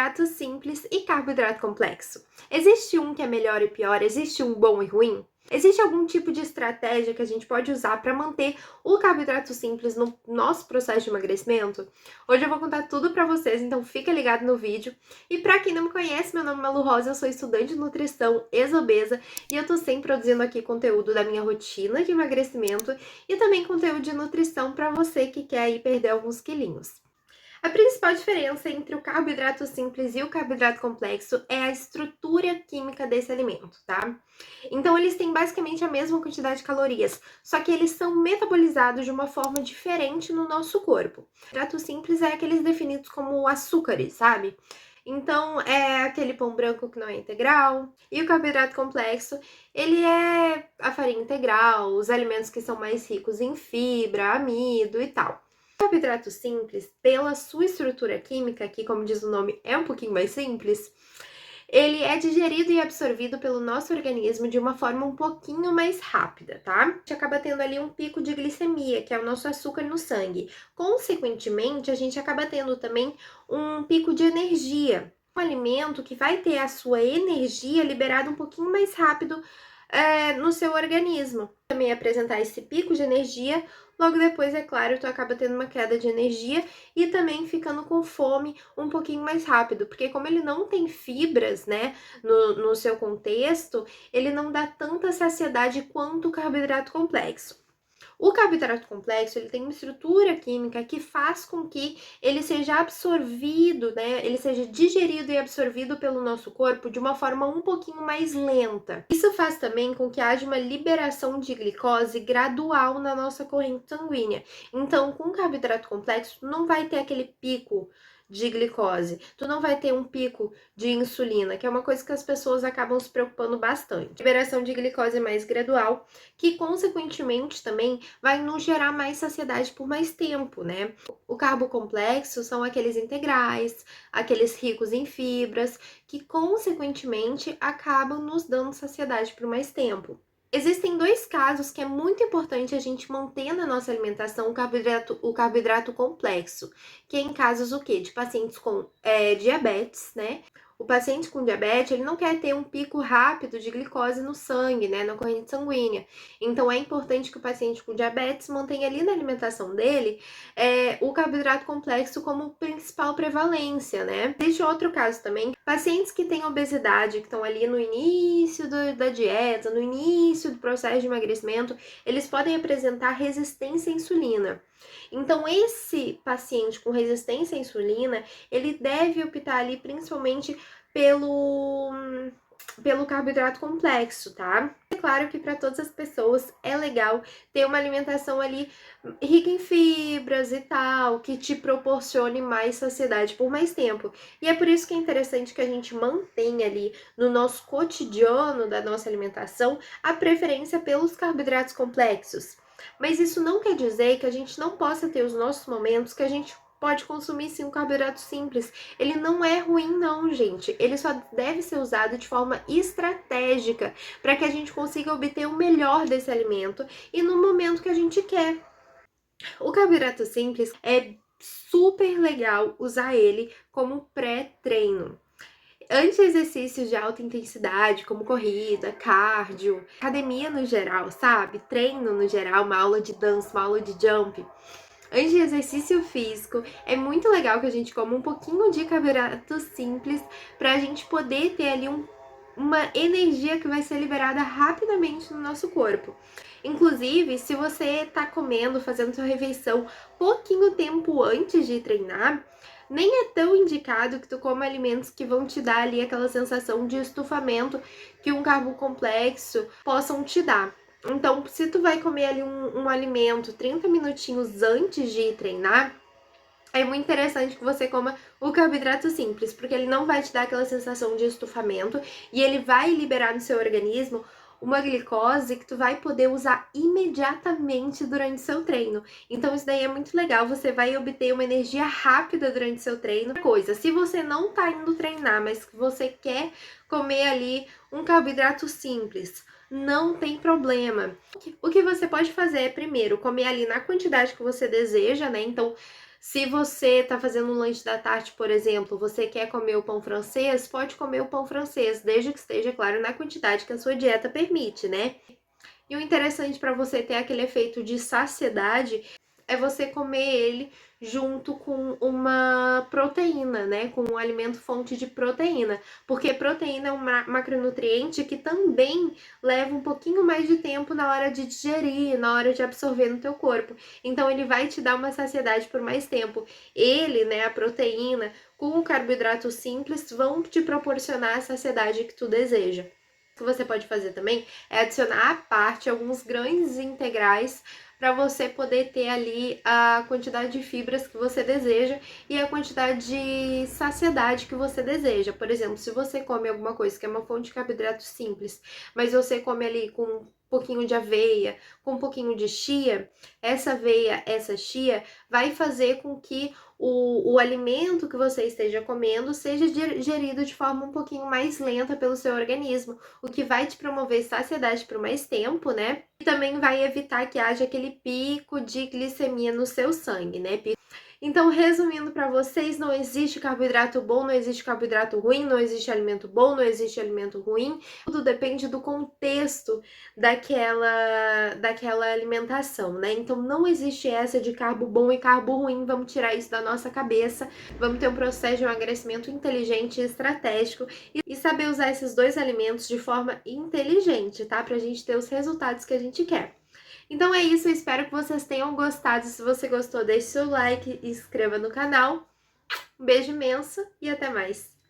carboidrato simples e carboidrato complexo. Existe um que é melhor e pior? Existe um bom e ruim? Existe algum tipo de estratégia que a gente pode usar para manter o carboidrato simples no nosso processo de emagrecimento? Hoje eu vou contar tudo para vocês, então fica ligado no vídeo. E para quem não me conhece, meu nome é Malu Rosa, eu sou estudante de nutrição, ex-obesa, e eu tô sempre produzindo aqui conteúdo da minha rotina de emagrecimento e também conteúdo de nutrição para você que quer aí perder alguns quilinhos. A principal diferença entre o carboidrato simples e o carboidrato complexo é a estrutura química desse alimento, tá? Então, eles têm basicamente a mesma quantidade de calorias, só que eles são metabolizados de uma forma diferente no nosso corpo. O carboidrato simples é aqueles definidos como açúcares, sabe? Então, é aquele pão branco que não é integral. E o carboidrato complexo, ele é a farinha integral, os alimentos que são mais ricos em fibra, amido e tal. O carboidrato simples, pela sua estrutura química, que como diz o nome é um pouquinho mais simples, ele é digerido e absorvido pelo nosso organismo de uma forma um pouquinho mais rápida, tá? A gente acaba tendo ali um pico de glicemia, que é o nosso açúcar no sangue. Consequentemente, a gente acaba tendo também um pico de energia. Um alimento que vai ter a sua energia liberada um pouquinho mais rápido no seu organismo. Também apresentar esse pico de energia, logo depois, é claro, tu acaba tendo uma queda de energia e também ficando com fome um pouquinho mais rápido, porque como ele não tem fibras, né, no seu contexto, ele não dá tanta saciedade quanto o carboidrato complexo. O carboidrato complexo, ele tem uma estrutura química que faz com que ele seja absorvido, né? Ele seja digerido e absorvido pelo nosso corpo de uma forma um pouquinho mais lenta. Isso faz também com que haja uma liberação de glicose gradual na nossa corrente sanguínea. Então, com carboidrato complexo, não vai ter aquele pico de glicose, tu não vai ter um pico de insulina, que é uma coisa que as pessoas acabam se preocupando bastante. Liberação de glicose mais gradual, que consequentemente também vai nos gerar mais saciedade por mais tempo, né? O carbo complexo são aqueles integrais, aqueles ricos em fibras, que consequentemente acabam nos dando saciedade por mais tempo. Existem dois casos que é muito importante a gente manter na nossa alimentação o carboidrato complexo, que é em casos o quê? De pacientes com diabetes, né? O paciente com diabetes, ele não quer ter um pico rápido de glicose no sangue, né, na corrente sanguínea. Então, é importante que o paciente com diabetes mantenha ali na alimentação dele o carboidrato complexo como principal prevalência, né? Existe outro caso também, pacientes que têm obesidade, que estão ali no início da dieta, no início do processo de emagrecimento, eles podem apresentar resistência à insulina. Então, esse paciente com resistência à insulina, ele deve optar ali principalmente pelo carboidrato complexo, tá? É claro que para todas as pessoas é legal ter uma alimentação ali rica em fibras e tal, que te proporcione mais saciedade por mais tempo. E é por isso que é interessante que a gente mantenha ali no nosso cotidiano da nossa alimentação a preferência pelos carboidratos complexos. Mas isso não quer dizer que a gente não possa ter os nossos momentos que a gente pode consumir sim um carboidrato simples. Ele não é ruim não, gente. Ele só deve ser usado de forma estratégica para que a gente consiga obter o melhor desse alimento e no momento que a gente quer. O carboidrato simples é super legal usar ele como pré-treino. Antes de exercícios de alta intensidade, como corrida, cardio, academia no geral, sabe? Treino no geral, uma aula de dança, uma aula de jump. Antes de exercício físico, é muito legal que a gente coma um pouquinho de carboidrato simples para a gente poder ter ali uma energia que vai ser liberada rapidamente no nosso corpo. Inclusive, se você tá comendo, fazendo sua refeição pouquinho tempo antes de treinar, nem é tão indicado que tu coma alimentos que vão te dar ali aquela sensação de estufamento que um carbo complexo possam te dar. Então, se tu vai comer ali um alimento 30 minutinhos antes de ir treinar, é muito interessante que você coma o carboidrato simples, porque ele não vai te dar aquela sensação de estufamento e ele vai liberar no seu organismo uma glicose que tu vai poder usar imediatamente durante seu treino. Então isso daí é muito legal, você vai obter uma energia rápida durante seu treino. Coisa, se você não tá indo treinar, mas você quer comer ali um carboidrato simples, não tem problema. O que você pode fazer é, primeiro, comer ali na quantidade que você deseja, né? Então, Se você tá fazendo um lanche da tarde, por exemplo, você quer comer o pão francês, pode comer o pão francês, desde que esteja, claro, na quantidade que a sua dieta permite, né? E o interessante para você ter aquele efeito de saciedade é você comer ele junto com uma proteína, né? Com um alimento fonte de proteína. Porque proteína é um macronutriente que também leva um pouquinho mais de tempo na hora de digerir, na hora de absorver no teu corpo. Então ele vai te dar uma saciedade por mais tempo. Ele, né, a proteína, com o carboidrato simples, vão te proporcionar a saciedade que tu deseja. O que você pode fazer também é adicionar à parte alguns grãos integrais para você poder ter ali a quantidade de fibras que você deseja e a quantidade de saciedade que você deseja. Por exemplo, se você come alguma coisa que é uma fonte de carboidrato simples, mas você come ali com um pouquinho de aveia, com um pouquinho de chia, essa aveia, essa chia vai fazer com que o alimento que você esteja comendo seja digerido de forma um pouquinho mais lenta pelo seu organismo, o que vai te promover saciedade por mais tempo, né? E também vai evitar que haja aquele pico de glicemia no seu sangue, né? Então, resumindo para vocês, não existe carboidrato bom, não existe carboidrato ruim, não existe alimento bom, não existe alimento ruim. Tudo depende do contexto daquela alimentação, né? Então, não existe essa de carbo bom e carbo ruim. Vamos tirar isso da nossa cabeça. Vamos ter um processo de emagrecimento inteligente e estratégico e saber usar esses dois alimentos de forma inteligente, tá? Pra gente ter os resultados que a gente quer. Então é isso, eu espero que vocês tenham gostado. Se você gostou, deixe seu like e inscreva no canal. Um beijo imenso e até mais!